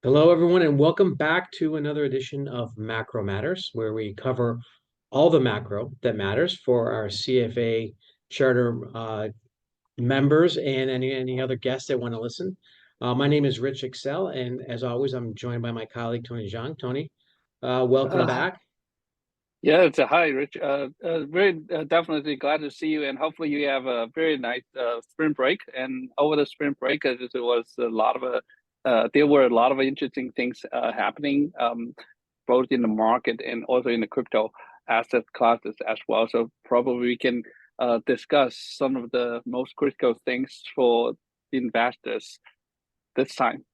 Hello, everyone, and welcome back to another edition of Macro Matters, where we cover all the macro that matters for our CFA charter members and any other guests that want to listen. My name is Rich Excell, and as always, I'm joined by my colleague Tony Zhang. Tony, welcome Uh, back. yeah, it's a hi, Rich. Very definitely glad to see you, and hopefully you have a very nice spring break. And over the spring break, there was a lot of there were a lot of interesting things happening, both in the market and also in the crypto asset classes as well. So probably we can discuss some of the most critical things for investors this time.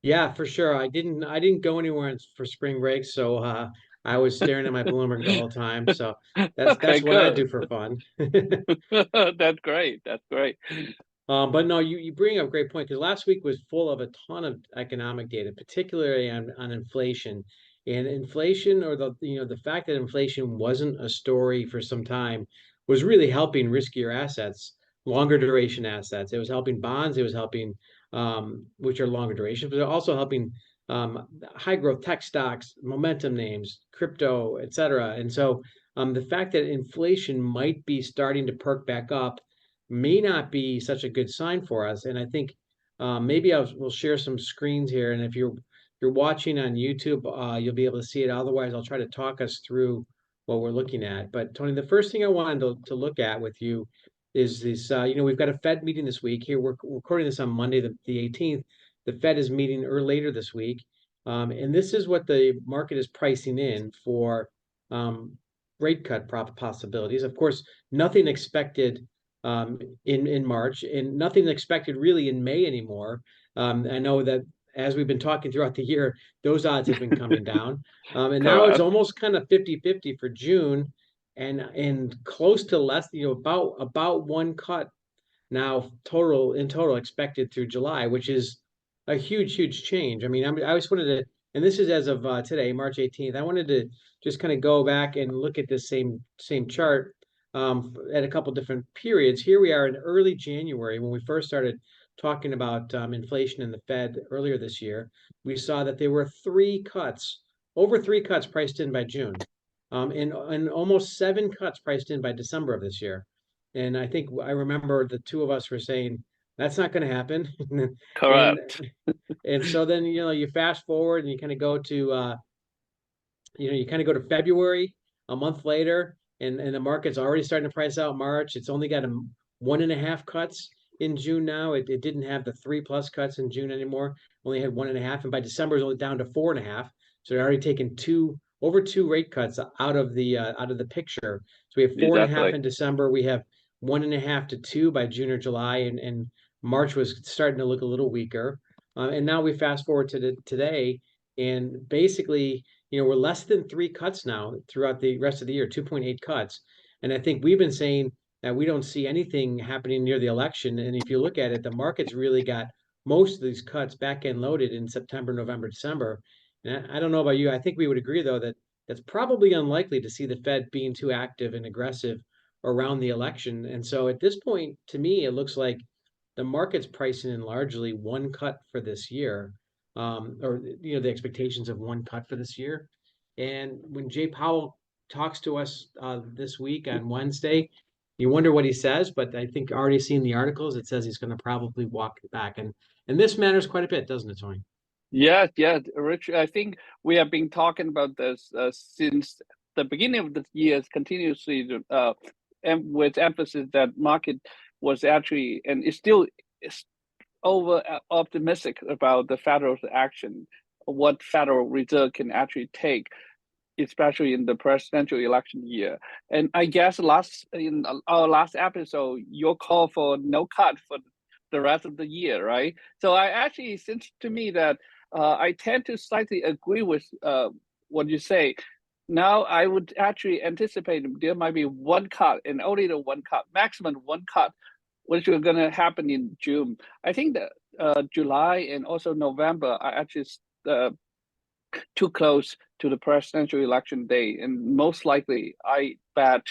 Yeah, for sure. I didn't go anywhere for spring break, so I was staring at my Bloomberg the whole time. So Okay, that's what I good. do for fun. That's great. That's great. But no, you bring up a great point because last week was full of a ton of economic data, particularly on inflation. And inflation, or the fact that inflation wasn't a story for some time, was really helping riskier assets, longer duration assets. It was helping bonds. It was helping, which are longer duration, but also helping high growth tech stocks, momentum names, crypto, et cetera. And so the fact that inflation might be starting to perk back up may not be such a good sign for us. And I think maybe we'll share some screens here. And if you're watching on YouTube, you'll be able to see it. Otherwise, I'll try to talk us through what we're looking at. But Tony, the first thing I wanted to look at with you is this. We've got a Fed meeting this week. Here we're recording this on Monday, the 18th. The Fed is meeting later this week, and this is what the market is pricing in for rate cut possibilities. Of course, nothing expected in March, and nothing expected really in May anymore. I know that as we've been talking throughout the year, those odds have been coming down. And now it's Correct. almost kind of 50-50 for June and close to less, about one cut now total expected through July, which is a huge change. I mean, I just wanted to, and this is as of today, March 18th. I wanted to just kind of go back and look at this same chart at a couple different periods. Here we are in early January when we first started talking about inflation in the Fed earlier this year. We saw that there were over three cuts priced in by June, and almost seven cuts priced in by December of this year. And I think I remember the two of us were saying that's not going to happen. and Correct. and so then you fast forward and you kind of go to February, a month later, and the market's already starting to price out March. It's only got 1.5 cuts in June now. It didn't have the 3+ cuts in June anymore. Only had 1.5, and by December it's only down to 4.5. So they're already taken over two rate cuts out of the picture. So we have 4.5 Exactly. in December. We have 1.5 to 2 by June or July, and March was starting to look a little weaker. And now we fast forward to today, and basically, we're less than three cuts now throughout the rest of the year, 2.8 cuts. And I think we've been saying that we don't see anything happening near the election. And if you look at it, the market's really got most of these cuts back end loaded in September, November, December. And I don't know about you. I think we would agree, though, that that's probably unlikely to see the Fed being too active and aggressive around the election. And so at this point, to me, it looks like the market's pricing in largely one cut for this year, or the expectations of one cut for this year. And when Jay Powell talks to us this week on Wednesday, you wonder what he says. But I think already seeing the articles, it says he's going to probably walk it back, and this matters quite a bit, doesn't it, Tony? Yeah, yeah, Rich. I think we have been talking about this since the beginning of the year, continuously, and with emphasis that market was actually and is still is over optimistic about the Federal action, what Federal Reserve can actually take, especially in the presidential election year. And I guess in our last episode, your call for no cut for the rest of the year, right? So I actually, it seems to me that I tend to slightly agree with what you say. Now I would actually anticipate there might be one cut and only the one cut, maximum one cut, which is going to happen in June. I think that July and also November are actually too close to the presidential election day, and most likely, I bet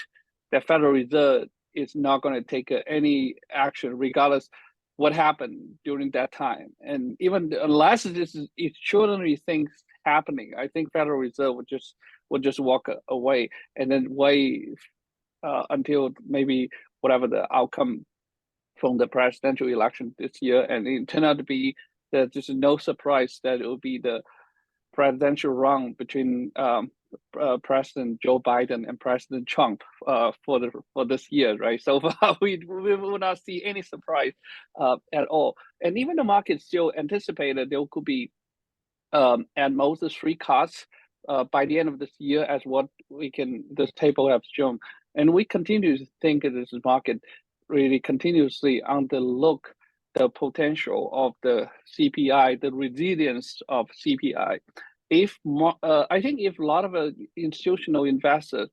the Federal Reserve is not going to take any action, regardless what happened during that time. And even unless this is extraordinary things happening, I think Federal Reserve would just walk away and then wait until maybe whatever the outcome from the presidential election this year. And it turned out to be that there's no surprise that it will be the presidential run between President Joe Biden and President Trump for this year, right? So far, we will not see any surprise at all. And even the market still anticipated there could be at most 3 cuts by the end of this year, as what this table has shown. And we continue to think that this market really continuously underlook the potential of the CPI, the resilience of CPI. I think if a lot of institutional investors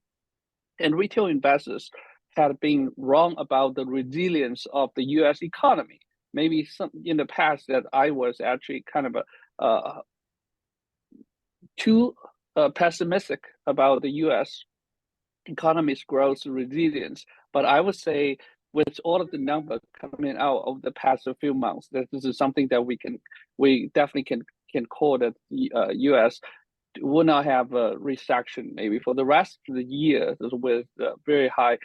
and retail investors had been wrong about the resilience of the U.S. economy, maybe some in the past that I was actually kind of too pessimistic about the U.S. economy's growth resilience. But I would say with all of the numbers coming out of the past few months, that this is something that we definitely can call that the U.S. will not have a recession maybe for the rest of the year with very high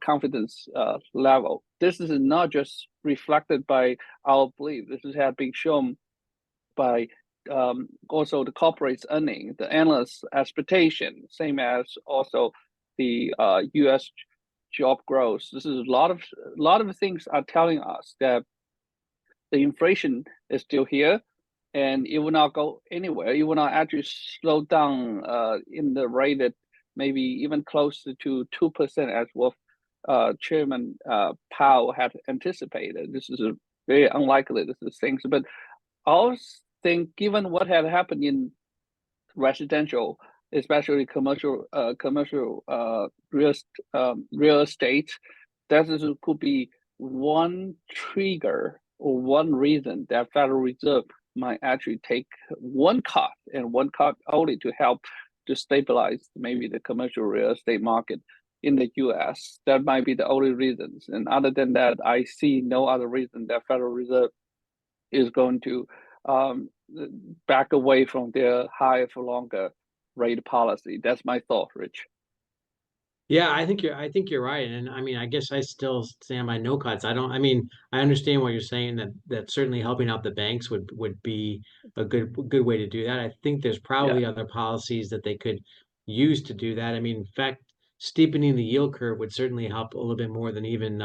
confidence level. This is not just reflected by our belief. This has been shown by also the corporate's earning, the analysts' expectation, same as also the U.S. job growth. This is a lot of things are telling us that the inflation is still here, and it will not go anywhere. It will not actually slow down in the rate that maybe even closer to 2%, as what Chairman Powell had anticipated. This is very unlikely. This is things, but I also think, given what had happened in residential, especially commercial real estate, that could be one trigger or one reason that Federal Reserve might actually take one cut, and one cut only to help to stabilize maybe the commercial real estate market in the U.S. That might be the only reasons. And other than that, I see no other reason that Federal Reserve is going to back away from their higher for longer rate policy. That's my thought, Rich. Yeah, I think you're right. And I mean, I guess I still stand by no cuts. I mean, I understand what you're saying, that certainly helping out the banks would be a good way to do that. I think there's Yeah, probably other policies that they could use to do that. I mean, in fact, steepening the yield curve would certainly help a little bit more than even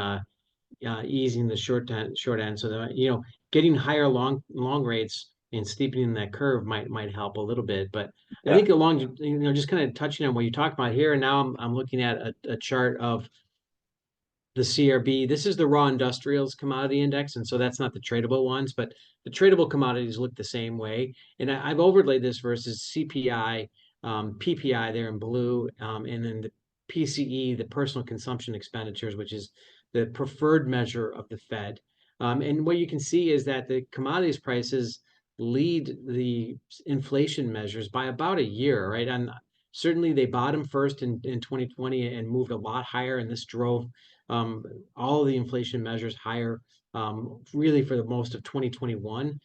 easing the short end. So that, getting higher long rates and steepening that curve might help a little bit. But I yeah, think along, just kind of touching on what you talked about here, and now I'm looking at a chart of the CRB. This is the raw industrials commodity index, and so that's not the tradable ones, but the tradable commodities look the same way. And I've overlaid this versus CPI, PPI there in blue, and then the PCE, the personal consumption expenditures, which is the preferred measure of the Fed. And what you can see is that the commodities prices lead the inflation measures by about a year, right? And certainly they bottomed first in 2020 and moved a lot higher, and this drove all of the inflation measures higher, really for the most of 2021.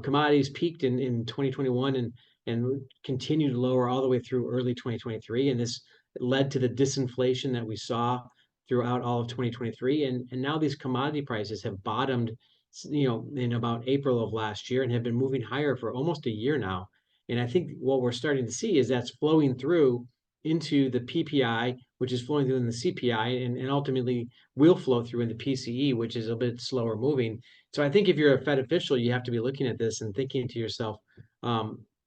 Commodities peaked in 2021 and continued lower all the way through early 2023, and this led to the disinflation that we saw throughout all of 2023. And now these commodity prices have bottomed, in about April of last year, and have been moving higher for almost a year now. And I think what we're starting to see is that's flowing through into the PPI, which is flowing through in the CPI, and ultimately will flow through in the PCE, which is a bit slower moving. So I think if you're a Fed official, you have to be looking at this and thinking to yourself,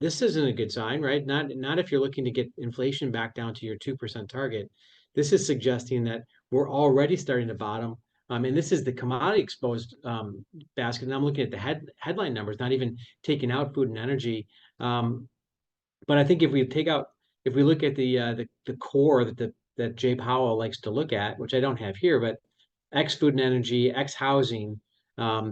this isn't a good sign, right? Not if you're looking to get inflation back down to your 2% target. This is suggesting that we're already starting to bottom. And this is the commodity exposed basket. And I'm looking at the headline numbers, not even taking out food and energy. But I think if we look at the core that Jay Powell likes to look at, which I don't have here, but X food and energy, X housing,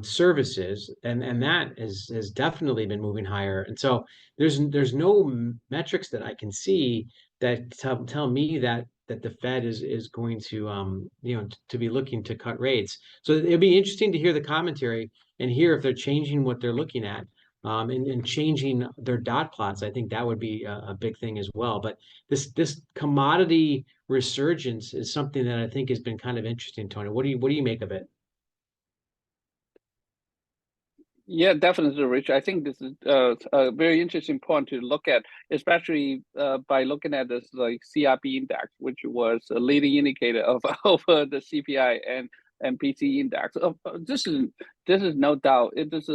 services, and that has definitely been moving higher. And so there's no metrics that I can see that tell me that that the Fed is going to to be looking to cut rates. So it'd be interesting to hear the commentary and hear if they're changing what they're looking at, and changing their dot plots. I think that would be a big thing as well. But this commodity resurgence is something that I think has been kind of interesting, Tony. What do you make of it? Yeah, definitely, Rich. I think this is a very interesting point to look at, especially by looking at this like CRB index, which was a leading indicator of over the CPI and PCE index. This is no doubt it is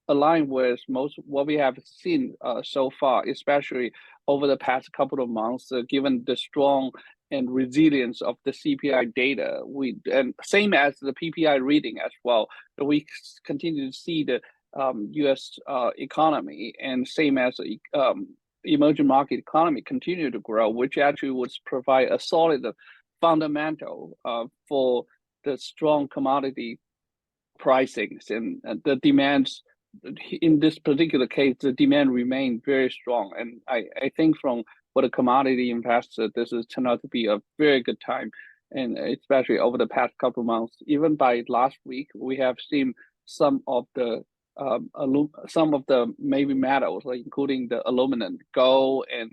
aligned with most what we have seen so far, especially over the past couple of months, given the strong and resilience of the CPI data. And same as the PPI reading as well. We continue to see the U.S. Economy and same as emerging market economy continue to grow, which actually would provide a solid fundamental for the strong commodity pricings and the demands. In this particular case, the demand remained very strong, and I think from for the commodity investor, this has turned out to be a very good time, and especially over the past couple of months. Even by last week, we have seen some of the maybe metals, like including the aluminum, gold, and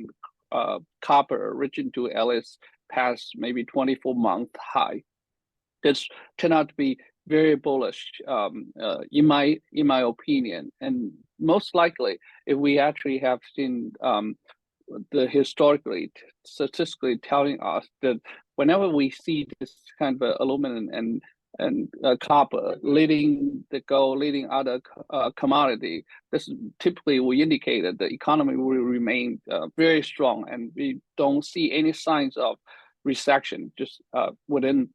copper, reaching to at least past maybe 24-month high. This turned out to be very bullish, in my opinion, and most likely, if we actually have seen the historically statistically telling us that whenever we see this kind of aluminum and copper leading the gold, leading other commodity, this typically will indicate that the economy will remain very strong, and we don't see any signs of recession just within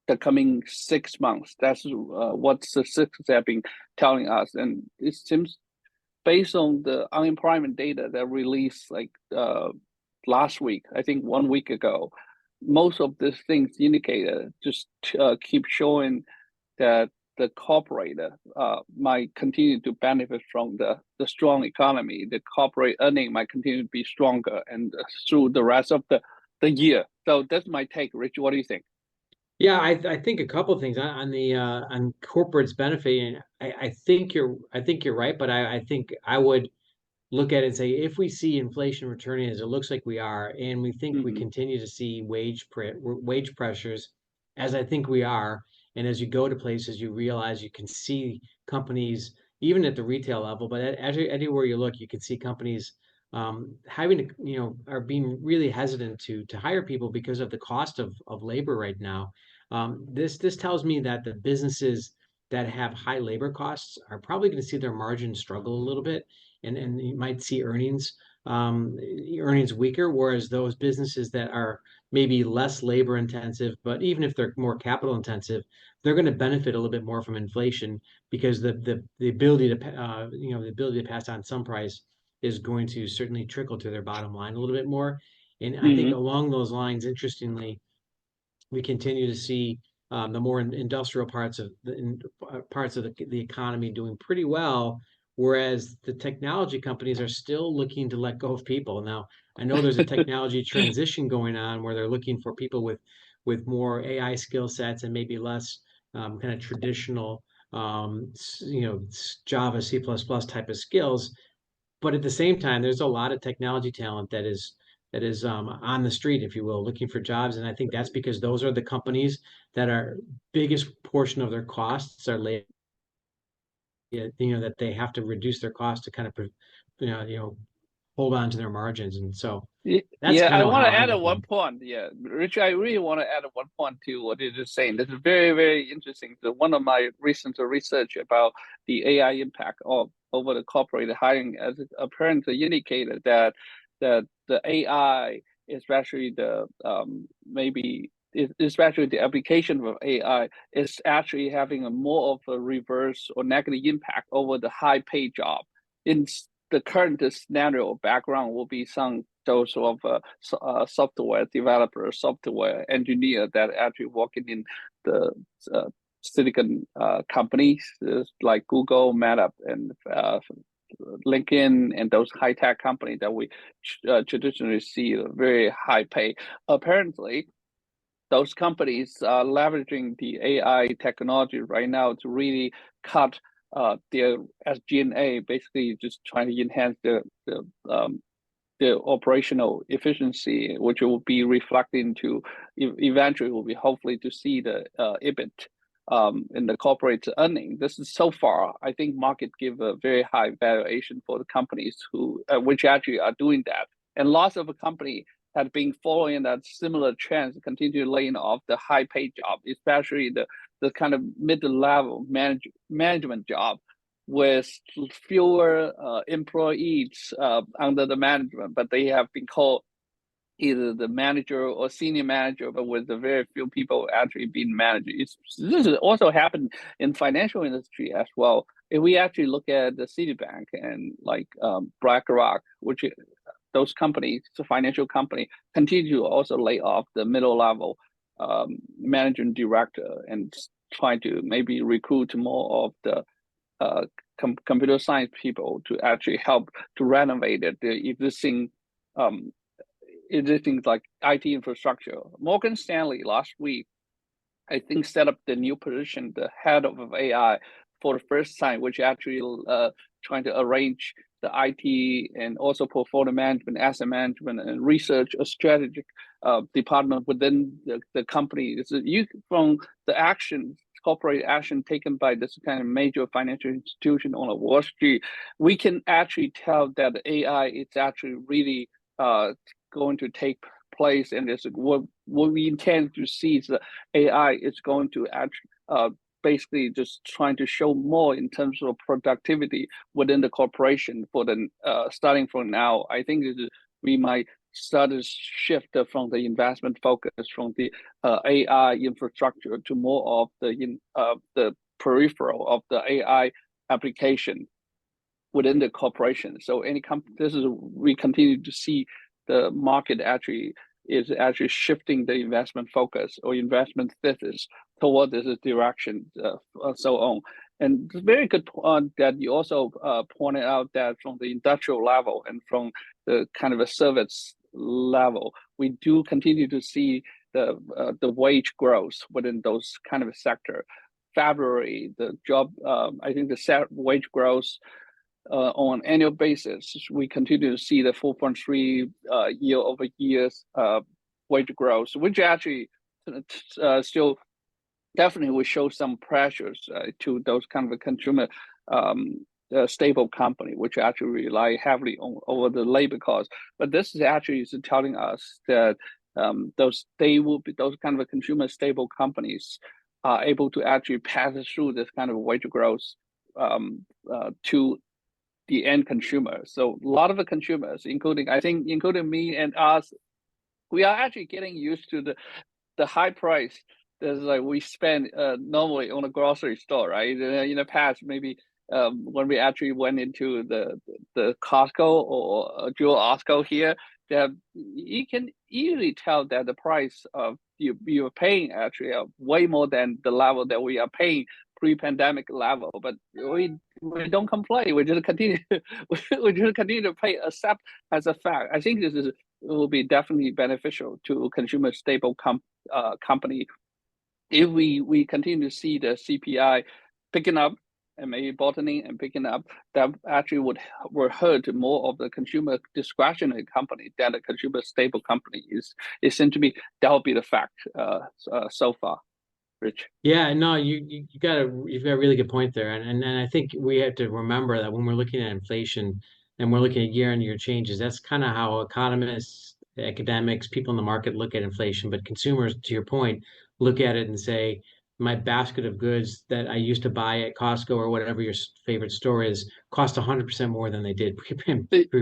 the coming 6 months. That's what statistics have been telling us, and it seems based on the unemployment data that released like last week, I think 1 week ago, most of these things indicated just keep showing that the corporate might continue to benefit from the strong economy. The corporate earning might continue to be stronger and through the rest of the year. So that's my take, Rich. What do you think? Yeah, I think a couple of things on corporates benefiting. I think you're right, but I think I would look at it and say if we see inflation returning as it looks like we are, and we think we Mm-hmm. continue to see wage pressures, as I think we are, and as you go to places, you realize you can see companies even at the retail level, but anywhere you look, you can see companies having to, are being really hesitant to hire people because of the cost of labor right now. This tells me that the businesses that have high labor costs are probably going to see their margins struggle a little bit, and you might see earnings weaker, whereas those businesses that are maybe less labor intensive, but even if they're more capital intensive, they're going to benefit a little bit more from inflation because the ability to the ability to pass on some price is going to certainly trickle to their bottom line a little bit more. And I think Mm-hmm. along those lines, interestingly, we continue to see the more industrial parts of the economy doing pretty well, whereas the technology companies are still looking to let go of people. Now, I know there's a technology transition going on where they're looking for people with more AI skill sets and maybe less kind of traditional Java, C++ type of skills. But at the same time, there's a lot of technology talent that is on the street, if you will, looking for jobs. And I think that's because those are the companies that are biggest portion of their costs are labor, that they have to reduce their costs to kind of, hold on to their margins. And so that's Yeah, kind I of want how to I'm add a one looking. point. Yeah, Rich, I really want to add a one point to what you're just saying. This is very, very interesting. So one of my recent research about the AI impact of over the corporate hiring as it apparently indicated that the AI, especially the especially the application of AI, is actually having a more of a reverse or negative impact over the high paid job. In the current scenario background will be some those of software developer, software engineer that actually working in the silicon companies like Google, Meta, and LinkedIn and those high tech companies that we traditionally see a very high pay. Apparently, those companies are leveraging the AI technology right now to really cut their SG&A, basically just trying to enhance the operational efficiency, which will be reflecting to eventually will be hopefully to see the EBIT in the corporate earning. This is so far, I think market give a very high valuation for the companies who which actually are doing that, and lots of a company had been following that similar trends, continue laying off the high paid job, especially the kind of mid-level management job with fewer employees under the management, but they have been called either the manager or senior manager, but with the very few people actually being managers. This has also happened in financial industry as well. If we actually look at the Citibank and like BlackRock, which those companies, the financial company, continue to also lay off the middle level managing director and try to maybe recruit more of the computer science people to actually help to renovate the existing like IT infrastructure. Morgan Stanley last week, I think, set up the new position, the head of AI, for the first time, which actually trying to arrange the IT and also portfolio management, asset management, and research, a strategic department within the company. From the action, corporate action taken by this kind of major financial institution on the Wall Street, we can actually tell that the AI is actually really going to take place, and this what we intend to see is that AI is going to actually basically just trying to show more in terms of productivity within the corporation for the starting from now. I think we might start to shift from the investment focus from the AI infrastructure to more of the peripheral of the AI application within the corporation. So we continue to see the market is actually shifting the investment focus or investment thesis toward this direction, so on. And it's very good point that you also pointed out that from the industrial level and from the kind of a service level, we do continue to see the wage growth within those kind of a sector. February, the job, I think the wage growth on an annual basis, we continue to see the 4.3 year over years wage growth, which actually still definitely will show some pressures to those kind of a consumer stable company, which actually rely heavily over the labor cost. But this is actually telling us that those kind of a consumer stable companies are able to actually pass through this kind of wage growth to the end consumer. So a lot of the consumers, including me and us, we are actually getting used to the high price that's like we spend normally on a grocery store, right? In the past, maybe when we actually went into the Costco or Jewel Osco here, that you can easily tell that the price of you're paying actually way more than the level that we are paying pre-pandemic level, but we don't complain. We just continue to pay, accept as a fact. I think this will be definitely beneficial to consumer stable company if we continue to see the CPI picking up and maybe bottoming and picking up. That actually would hurt more of the consumer discretionary company than the consumer stable company is. It seems to be that will be the fact so far. Rich. Yeah, no, you've got a really good point there, and I think we have to remember that when we're looking at inflation and we're looking at year-on-year changes, that's kind of how economists, academics, people in the market look at inflation. But consumers, to your point, look at it and say, my basket of goods that I used to buy at Costco or whatever your favorite store is cost 100% more than they did pre-pandemic,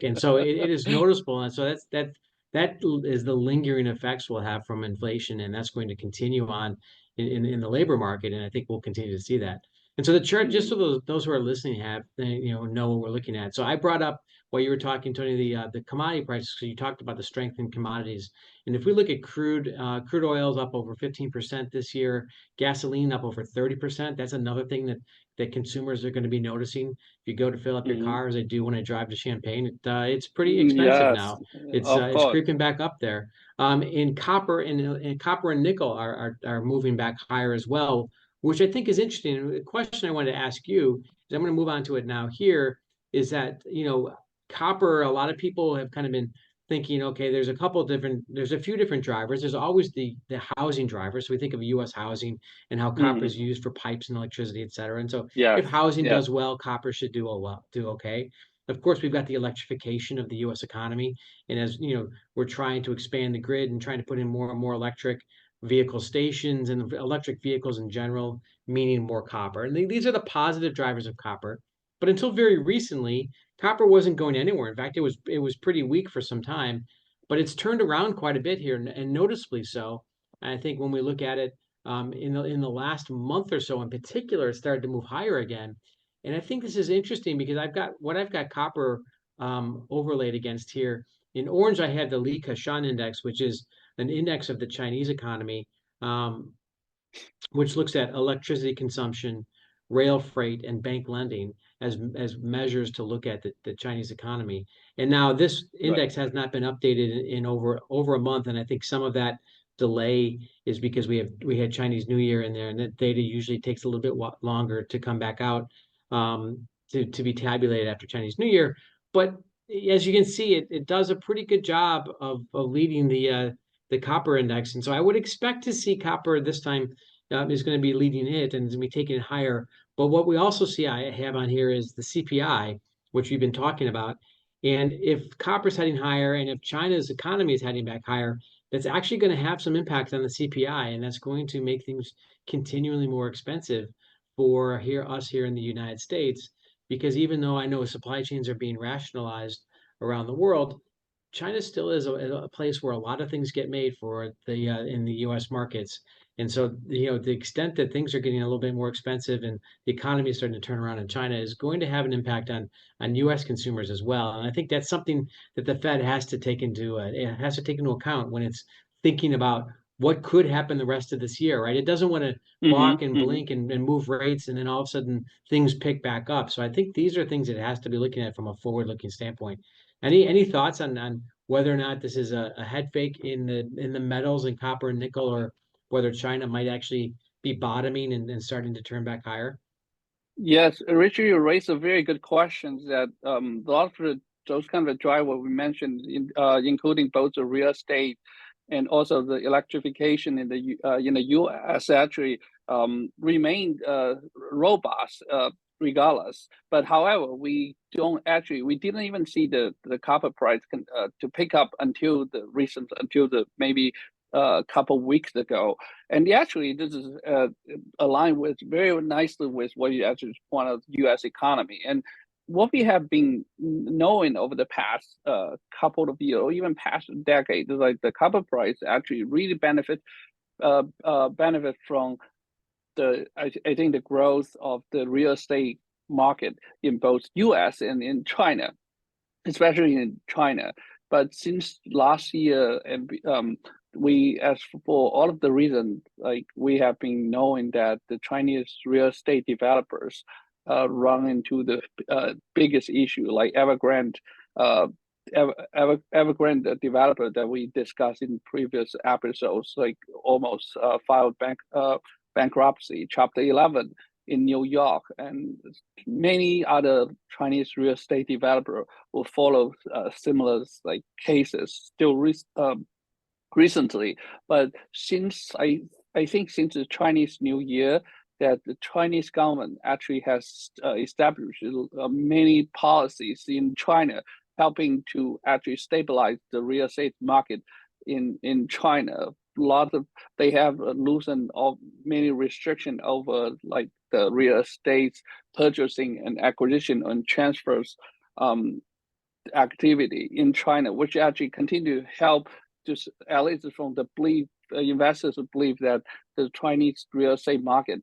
and so it is noticeable, and so that is the lingering effects we'll have from inflation, and that's going to continue on in the labor market, and I think we'll continue to see that. And so the chart, just so Mm-hmm. those who are listening have, know what we're looking at. So I brought up while you were talking, Tony, the commodity prices. So you talked about the strength in commodities. And if we look at crude oil's up over 15% this year, gasoline up over 30%. That's another thing that consumers are going to be noticing. If you go to fill up your Mm-hmm. car, as I do when I drive to Champaign, it's pretty expensive Yes, now. of It's course. creeping back up there. In copper and copper and nickel are moving back higher as well, which I think is interesting. The question I wanted to ask you is, I'm going to move on to it now here, is that, copper, a lot of people have kind of been thinking, okay, there's a few different drivers. There's always the housing driver. So we think of U.S. housing and how copper is Mm-hmm. used for pipes and electricity, et cetera. And so if Yes, housing yes. does well, copper should do okay. Of course, we've got the electrification of the U.S. economy, and as we're trying to expand the grid and trying to put in more and more electric vehicle stations and electric vehicles in general, meaning more copper. And these are the positive drivers of copper. But until very recently, copper wasn't going anywhere. In fact, it was pretty weak for some time, but it's turned around quite a bit here, and noticeably so. And I think when we look at it in the last month or so, in particular, it started to move higher again. And I think this is interesting because I've got copper overlaid against here. In orange, I have the Li Kashan index, which is an index of the Chinese economy, um, which looks at electricity consumption, rail freight, and bank lending as measures to look at the Chinese economy. And now this Right. index has not been updated in over a month, and I think some of that delay is because we had Chinese New Year in there, and that data usually takes a little bit longer to come back out, to be tabulated after Chinese New Year. But as you can see, it does a pretty good job of leading the copper index, and so I would expect to see copper this time is going to be leading it and is going to be taking it higher. But what we also see I have on here is the CPI, which we've been talking about. And if copper's heading higher and if China's economy is heading back higher, that's actually going to have some impact on the CPI, and that's going to make things continually more expensive for us here in the United States. Because even though I know supply chains are being rationalized around the world, China still is a place where a lot of things get made for the in the U.S. markets. And so, the extent that things are getting a little bit more expensive and the economy is starting to turn around in China is going to have an impact on U.S. consumers as well. And I think that's something that the Fed has to take into account when it's thinking about what could happen the rest of this year, right? It doesn't want to Mm-hmm. balk and Mm-hmm. blink and move rates, and then all of a sudden things pick back up. So I think these are things that it has to be looking at from a forward-looking standpoint. Any thoughts on whether or not this is a head fake in the metals and copper and nickel, or whether China might actually be bottoming and starting to turn back higher? Yes, Richard, you raised a very good questions that a lot of those kind of driver we mentioned, including both the real estate and also the electrification in the U.S. actually remained robust regardless. But however, we didn't even see the copper price to pick up until the maybe a couple weeks ago. And actually, this is aligned with very nicely with what you actually point out, U.S. economy. And what we have been knowing over the past couple of years, or even past decade, is like the copper price actually really benefit from I think the growth of the real estate market in both U.S. and in China, especially in China. But since last year, and we, as for all of the reasons, like we have been knowing that the Chinese real estate developers run into the biggest issue, like Evergrande, Evergrande developer that we discussed in previous episodes, like almost filed bankruptcy, Chapter 11 in New York, and many other Chinese real estate developer will follow similar like cases still recently. But since I think since the Chinese New Year, that the Chinese government actually has established many policies in China helping to actually stabilize the real estate market in China. They have loosened of many restriction over like the real estate purchasing and acquisition and transfers activity in China, which actually continue to help, just at least from the belief investors believe that the Chinese real estate market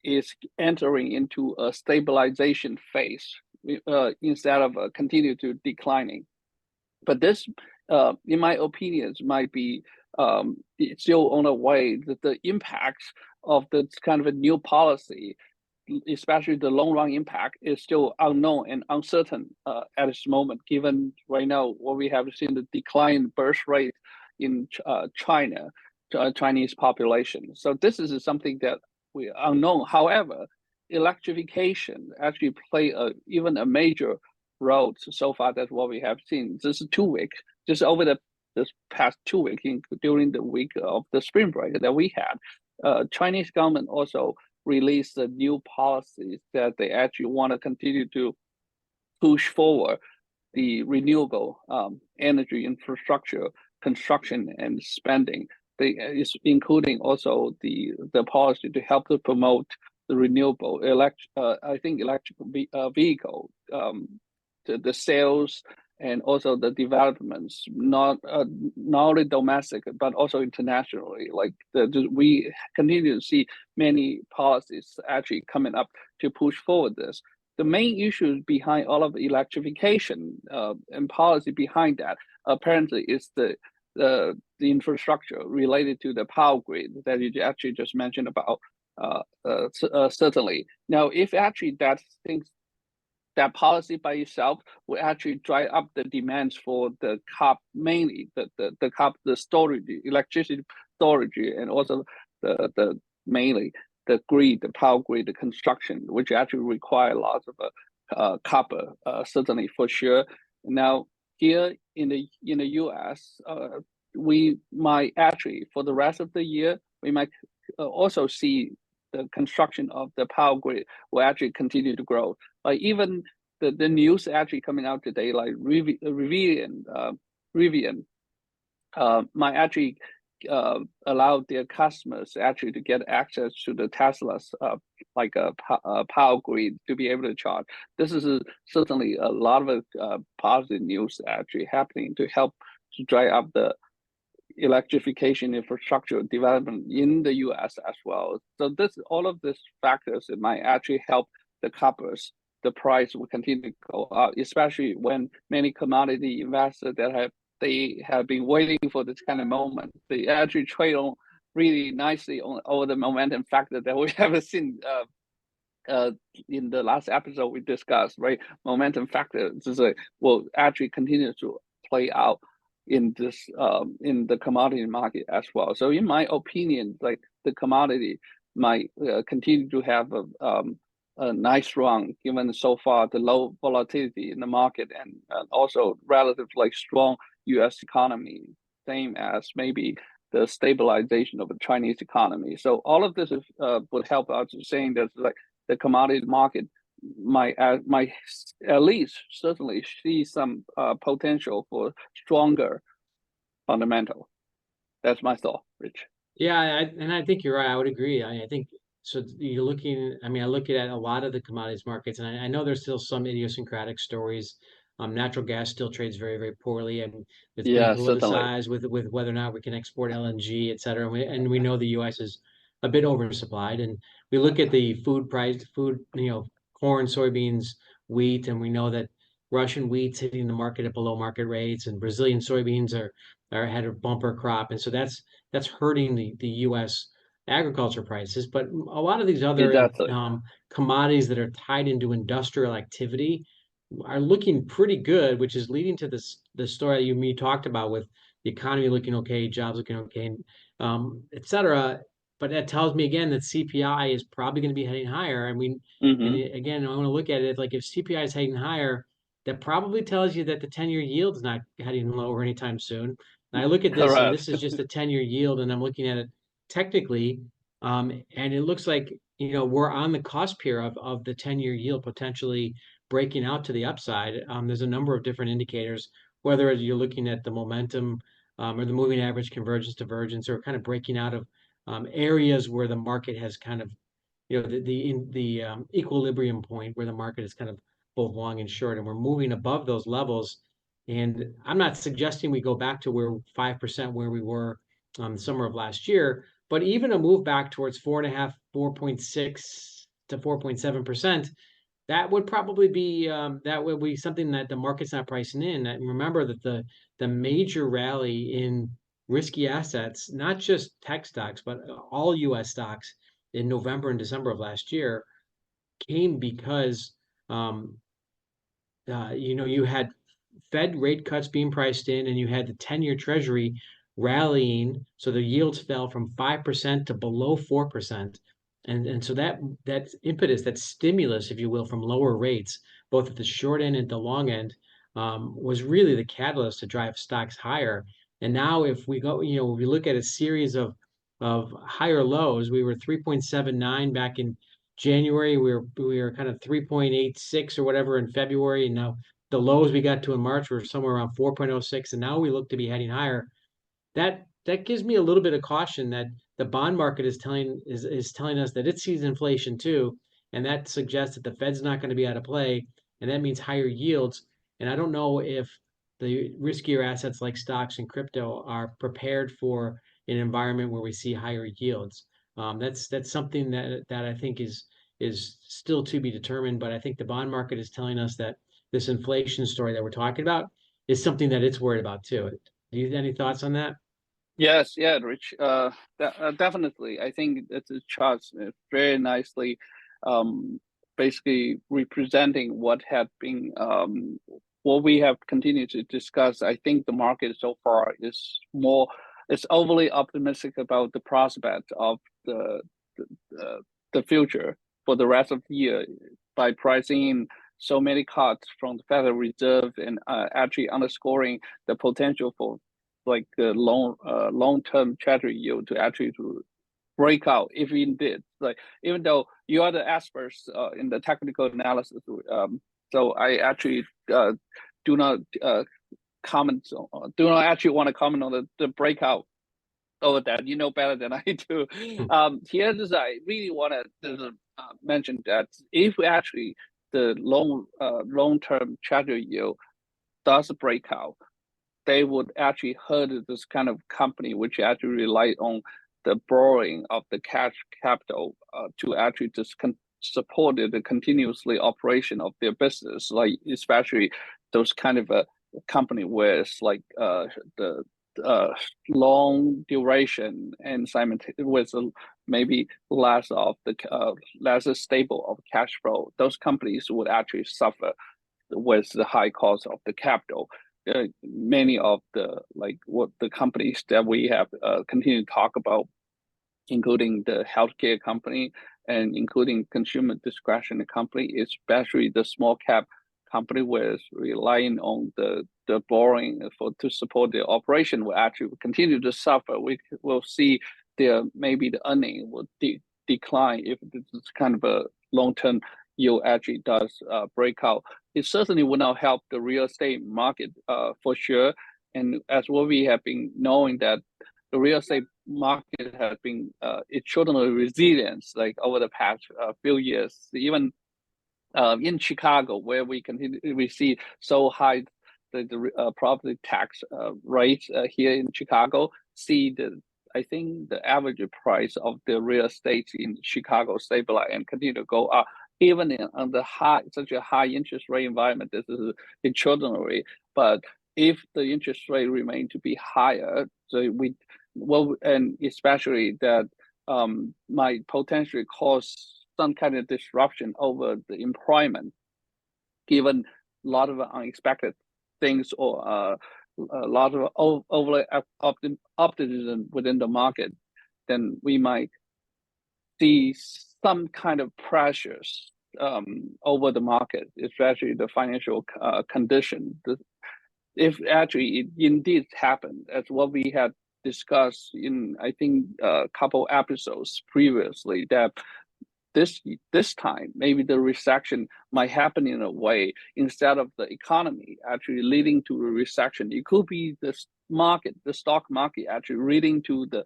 is entering into a stabilization phase instead of continue to declining. But this, in my opinion, might be still on the way. That the impacts of this kind of a new policy, especially the long run impact, is still unknown and uncertain at this moment, given right now what we have seen, the decline birth rate in China, Chinese population. So this is something that we unknown. However, electrification actually play even a major role so far. That's what we have seen. This is 2 weeks, just over this past 2 weeks, during the week of the spring break that we had. Chinese government also released the new policies that they actually want to continue to push forward the renewable energy infrastructure construction and spending. Is including also the policy to help to promote the renewable electric vehicle, the sales and also the developments, not only domestic but also internationally. Like we continue to see many policies actually coming up to push forward this. The main issues behind all of the electrification and policy behind that apparently is the infrastructure related to the power grid that you actually just mentioned about. Certainly. Now, if actually that policy by itself will actually drive up the demands for the mainly the storage, the electricity storage, and also the mainly the grid, the power grid, the construction, which actually require lots of copper, certainly for sure. Now, here in the US, we might actually, for the rest of the year, we might also see the construction of the power grid will actually continue to grow. Like even the news actually coming out today, like Rivian might actually allow their customers actually to get access to the Tesla's like a power grid to be able to charge. This is certainly a lot of positive news actually happening to help to drive up the electrification infrastructure development in the US as well. So all of these factors, it might actually help the coppers. The price will continue to go up, especially when many commodity investors that have been waiting for this kind of moment. They actually trade on really nicely on all the momentum factor that we have seen in the last episode we discussed, right? Momentum factor will actually continue to play out in this in the commodity market as well. So in my opinion, like the commodity might continue to have a nice run, given so far the low volatility in the market and also relatively like strong U.S. economy, same as maybe the stabilization of the Chinese economy. So all of this is, would help out saying that like the commodity market might at least certainly see some potential for stronger fundamental. That's my thought, Rich. Yeah, and I think you're right. I would agree. I think so. You're looking. I mean, I look at a lot of the commodities markets, and I know there's still some idiosyncratic stories. Natural gas still trades very, very poorly, and it's been Yeah, certainly. politicized with whether or not we can export LNG, et cetera. And we know the U.S. is a bit oversupplied, and we look at the food price, corn, soybeans, wheat, and we know that Russian wheat's hitting the market at below market rates, and Brazilian soybeans are had a bumper crop, and so that's hurting the U.S. agriculture prices. But a lot of these other Exactly. commodities that are tied into industrial activity are looking pretty good, which is leading to the story you talked about with the economy looking okay, jobs looking okay, et cetera. But that tells me again that CPI is probably going to be heading higher. Again, I want to look at it like if CPI is heading higher, that probably tells you that the 10-year yield is not heading lower anytime soon. And I look at this, and Correct. this is just a 10-year yield, and I'm looking at it technically, and it looks like we're on the cusp here of the 10-year yield potentially breaking out to the upside. There's a number of different indicators, whether you're looking at the momentum or the moving average convergence, divergence, or kind of breaking out of areas where the market has kind of, the equilibrium point where the market is kind of both long and short, and we're moving above those levels. And I'm not suggesting we go back to where 5% where we were the summer of last year, but even a move back towards 4.5, 4.6 to 4.7%, that would probably be something that the market's not pricing in. And remember that the major rally in risky assets, not just tech stocks, but all U.S. stocks in November and December of last year, came because you had Fed rate cuts being priced in, and you had the 10-year Treasury rallying, so the yields fell from 5% to below 4%. And so that impetus, that stimulus, if you will, from lower rates, both at the short end and the long end, was really the catalyst to drive stocks higher. And now if we go, if we look at a series of higher lows, we were 3.79 back in January, we were kind of 3.86 or whatever in February, and now the lows we got to in March were somewhere around 4.06, and now we look to be heading higher. That gives me a little bit of caution that the bond market is telling us that it sees inflation too, and that suggests that the Fed's not going to be out of play, and that means higher yields. And I don't know if the riskier assets like stocks and crypto are prepared for an environment where we see higher yields. That's something that I think is still to be determined. But I think the bond market is telling us that this inflation story that we're talking about is something that it's worried about too. Do you have any thoughts on that? Yes, yeah, Rich. Definitely. I think that the charts very nicely, basically representing what had been, what we have continued to discuss. I think the market so far is overly optimistic about the prospect of the future for the rest of the year by pricing in so many cuts from the Federal Reserve and actually underscoring the potential for like the long-term treasury yield to actually to break out if indeed, like, even though you are the experts in the technical analysis, so I actually do not comment on, do not actually want to comment on the breakout over that. You know better than I do. Here is, I really want to mention that if we actually the long-term treasury yield does break out, they would actually hurt this kind of company which actually rely on the borrowing of the cash capital to actually just support the continuously operation of their business, like especially those kind of a company where it's like the long duration and with maybe less of the less stable of cash flow. Those companies would actually suffer with the high cost of the capital. Many of the what the companies that we have continued to talk about, including the healthcare company and including consumer discretionary company, especially the small cap company, where it's relying on the borrowing to support their operation, will actually continue to suffer. We will see maybe the earning will decline if this kind of a long-term yield actually does break out. It certainly will not help the real estate market for sure. And as what we have been knowing, that the real estate market has been it's shown a resilience like over the past few years. Even in Chicago, where we see so high the property tax rates here in Chicago, I think the average price of the real estate in Chicago stabilize and continue to go up. Even on such a high interest rate environment, this is extraordinary. But if the interest rate remain to be higher, and especially that might potentially cause some kind of disruption over the employment, given a lot of unexpected things or a lot of over optimism within the market, then we might see some kind of pressures over the market, especially the financial condition. If actually it indeed happened, as what we had discussed in, I think, a couple episodes previously, that this time maybe the recession might happen in a way, instead of the economy actually leading to a recession, it could be the stock market actually leading to the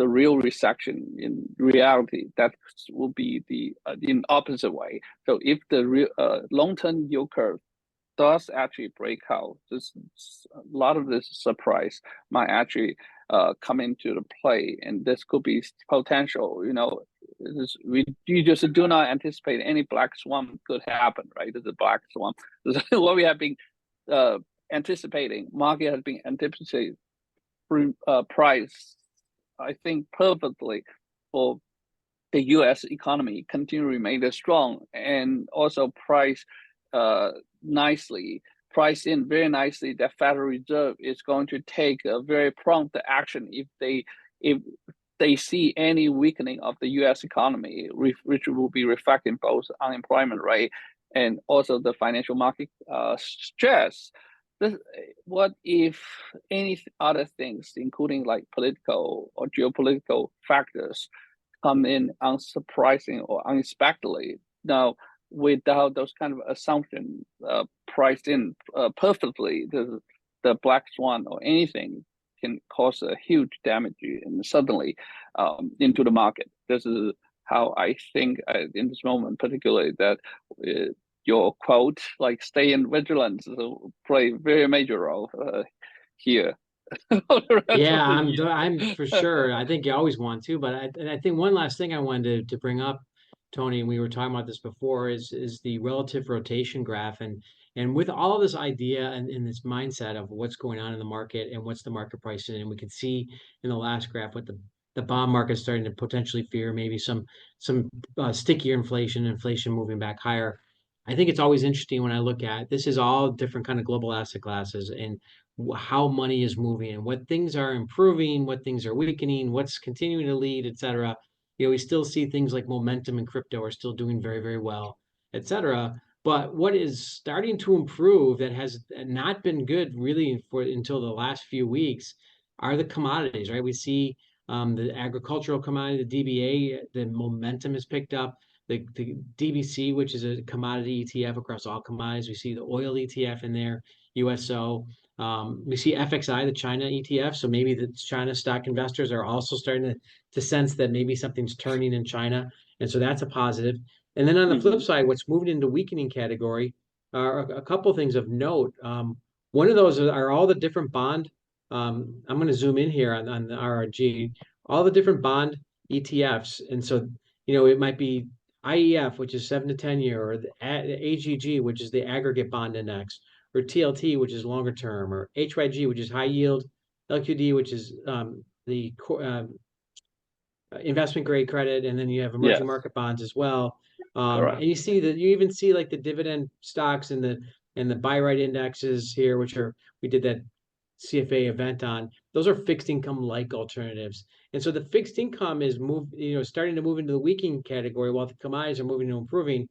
real recession. In reality, that will be the in opposite way. So if the real long-term yield curve does actually break out, a lot of this surprise might actually come into the play, and this could be potential. You just do not anticipate any black swan could happen, right? There's a black swan. This is what we have been anticipating. Market has been anticipating price, I think, perfectly for the U.S. economy continue to remain strong, and also price in very nicely that Federal Reserve is going to take a very prompt action if they see any weakening of the U.S. economy, which will be reflecting both unemployment rate and also the financial market stress. What if any other things, including like political or geopolitical factors, come in unsurprising or unexpectedly? Now, without those kind of assumptions priced in perfectly, the black swan or anything can cause a huge damage and suddenly into the market. This is how I think in this moment, particularly, that your quote, like "stay in vigilance," will play a very major role here. Yeah, I'm for sure. I think you always want to, but I think one last thing I wanted to bring up, Tony, and we were talking about this before, is the relative rotation graph, and with all of this idea and this mindset of what's going on in the market and what's the market pricing, and we can see in the last graph what the bond market is starting to potentially fear maybe some stickier inflation moving back higher. I think it's always interesting when I look at this is all different kind of global asset classes and how money is moving and what things are improving, what things are weakening, what's continuing to lead, et cetera. We still see things like momentum and crypto are still doing very, very well, et cetera. But what is starting to improve that has not been good really until the last few weeks are the commodities, right? We see the agricultural commodity, the DBA, the momentum has picked up. The DBC, which is a commodity ETF across all commodities. We see the oil ETF in there, USO. We see FXI, the China ETF. So maybe the China stock investors are also starting to sense that maybe something's turning in China. And so that's a positive. And then on the flip side, what's moving into weakening category are a couple things of note. One of those are all the different bond. I'm going to zoom in here on the RRG, all the different bond ETFs. And so, it might be IEF, which is 7 to 10 year, or the AGG, which is the aggregate bond index, or TLT, which is longer term, or HYG, which is high yield, LQD, which is the investment grade credit, and then you have emerging market bonds as well. And you see that you even see like the dividend stocks and the buy right indexes here, which we did that CFA event on. Those are fixed income like alternatives. And so the fixed income is starting to move into the weakening category while the commodities are moving to improving,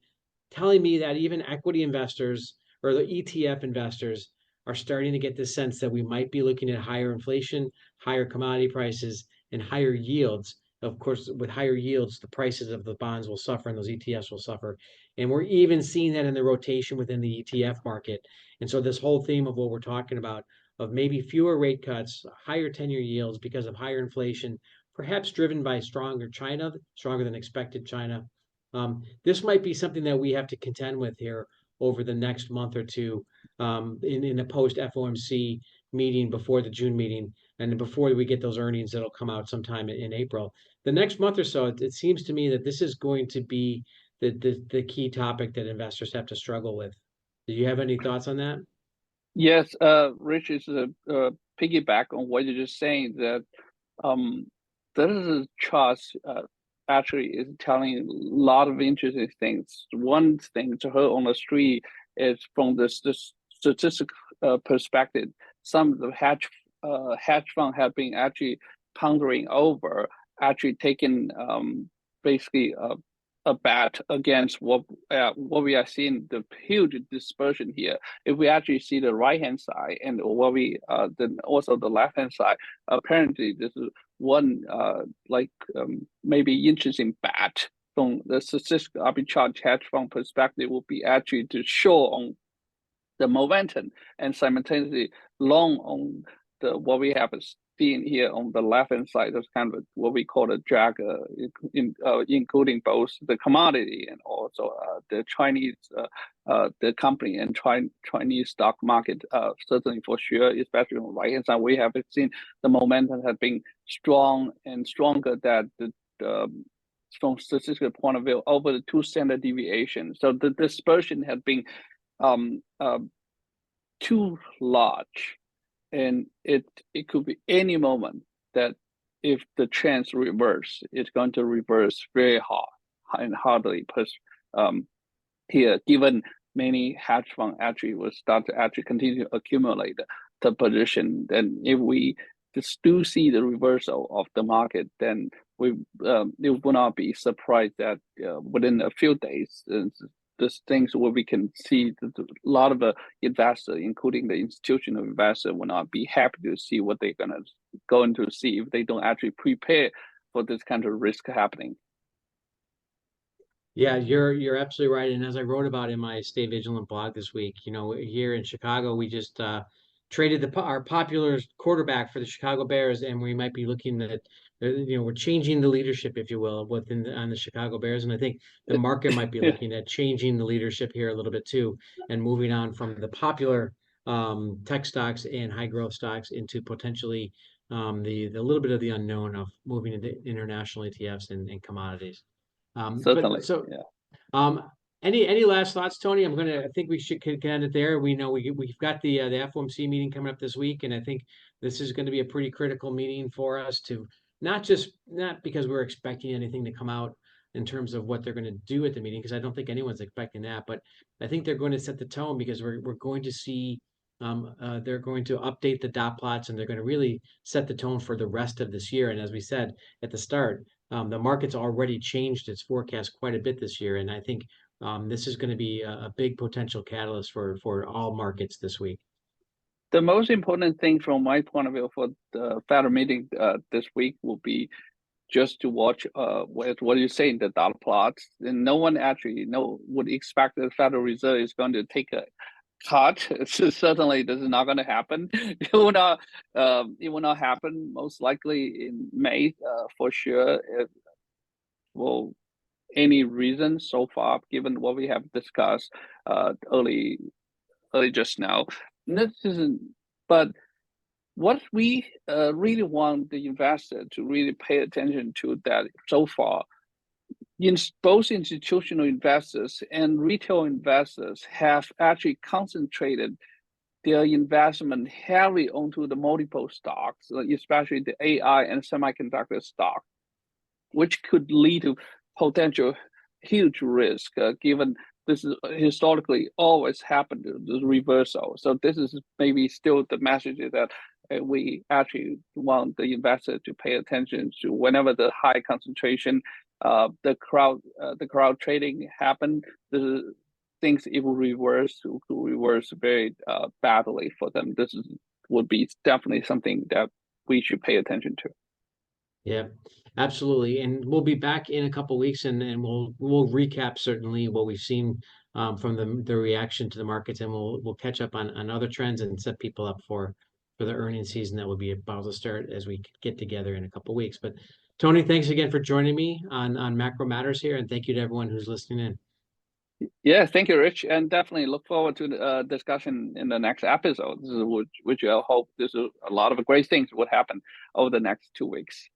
telling me that even equity investors or the ETF investors are starting to get the sense that we might be looking at higher inflation, higher commodity prices, and higher yields. Of course, with higher yields, the prices of the bonds will suffer and those ETFs will suffer. And we're even seeing that in the rotation within the ETF market. And so this whole theme of what we're talking about, of maybe fewer rate cuts, higher 10-year yields because of higher inflation, perhaps driven by stronger China, stronger than expected China. This might be something that we have to contend with here over the next month or two in the post FOMC meeting before the June meeting and before we get those earnings that'll come out sometime in April. The next month or so, it seems to me that this is going to be the key topic that investors have to struggle with. Do you have any thoughts on that? Yes, Rich, is piggyback on what you're just saying, that this chart actually is telling a lot of interesting things. One thing to her on the street is from the statistic perspective, some of the hedge fund have been actually pondering over actually taking basically a bet against what we are seeing, the huge dispersion here. If we actually see the right hand side and what we then also the left hand side, apparently this is one maybe interesting bet from the statistical arbitrage hedge fund perspective would be actually to show on the momentum and simultaneously long on the what we have is seeing here on the left-hand side is kind of what we call a drag, including both the commodity and also the Chinese, the company and Chinese stock market. Certainly for sure, especially on the right-hand side, we have seen the momentum has been strong and stronger than from statistical point of view over the 2 standard deviations. So the dispersion has been too large. And it could be any moment that if the trends reverse, it's going to reverse very hard and hardly. Because here, given many hedge funds actually will start to actually continue to accumulate the position, then if we just do see the reversal of the market, then we it will not be surprised that within a few days, these things where we can see that a lot of the investors, including the institutional investor, will not be happy to see what they're going to see if they don't actually prepare for this kind of risk happening. Yeah, you're absolutely right. And as I wrote about in my Stay Vigilant blog this week, here in Chicago, we just traded our popular quarterback for the Chicago Bears, and we might be looking at, we're changing the leadership, if you will, on the Chicago Bears. And I think the market might be looking at changing the leadership here a little bit too, and moving on from the popular tech stocks and high growth stocks into potentially the little bit of the unknown of moving into international ETFs and commodities. Certainly, yeah. Any last thoughts, Tony? I think we should end it there. We know we've got the FOMC meeting coming up this week, and I think this is going to be a pretty critical meeting for us to not because we're expecting anything to come out in terms of what they're going to do at the meeting, because I don't think anyone's expecting that, but I think they're going to set the tone, because we're going to see they're going to update the dot plots, and they're going to really set the tone for the rest of this year. And as we said at the start, the market's already changed its forecast quite a bit this year, and I think this is going to be a big potential catalyst for all markets this week. The most important thing from my point of view for the Federal meeting this week will be just to watch what you say in the dot plots. And no one actually would expect the Federal Reserve is going to take a cut. Certainly, this is not going to happen. It will not happen most likely in May for sure. Any reason so far, given what we have discussed early just now. This isn't, but what we really want the investor to really pay attention to that so far, both institutional investors and retail investors have actually concentrated their investment heavily onto the multiple stocks, especially the AI and semiconductor stock, which could lead to potential huge risk, given this is historically always happened, the reversal. So this is maybe still the message that we actually want the investor to pay attention to whenever the high concentration, the crowd trading happen. Things it will reverse very badly for them. Would be definitely something that we should pay attention to. Yeah, absolutely. And we'll be back in a couple of weeks, and we'll recap certainly what we've seen from the reaction to the markets, and we'll catch up on other trends and set people up for the earnings season that will be about to start as we get together in a couple of weeks. But Tony, thanks again for joining me on Macro Matters here, and thank you to everyone who's listening in. Yeah, thank you, Rich, and definitely look forward to the discussion in the next episode, which I hope a lot of great things would happen over the next 2 weeks.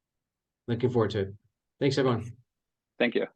Looking forward to it. Thanks, everyone. Thank you.